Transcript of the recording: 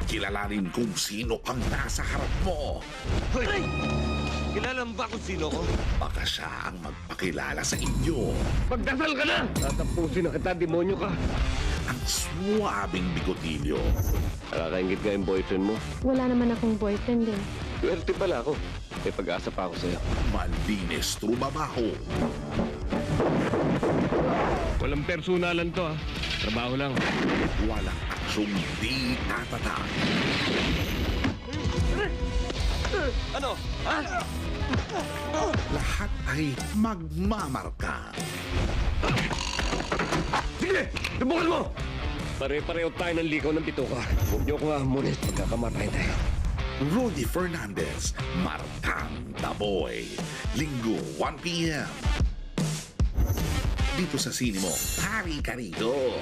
Kilalanin kung sino ang nasa harap mo. Hoy! Kilala mo ba kung sino ko? Baka siya ang magpakilala sa inyo. Magdasal ka na! Tatapusin na kita, demonyo ka! Ang suwabing bigotilyo. Nakakaingit nga yung boyfriend mo. Wala naman akong boyfriend eh. Swerte pala ako. May pag-asa pa ako sa'yo. Malinis trumabaho. Walang personalan to, ha? Trabaho lang. Walang aksyong di tatatak. Ano? Ha? Lahat ay magmamarka. Sige! Subukan mo! Pare-pareho tayo ng likaw ng bituka. Huwag niyo ko hamunin. Pagkakamatay tayo. Rudy Fernandez, Martang Taboy. Linggo, 1 p.m. Dito sa Sinimo, Hari Karigo.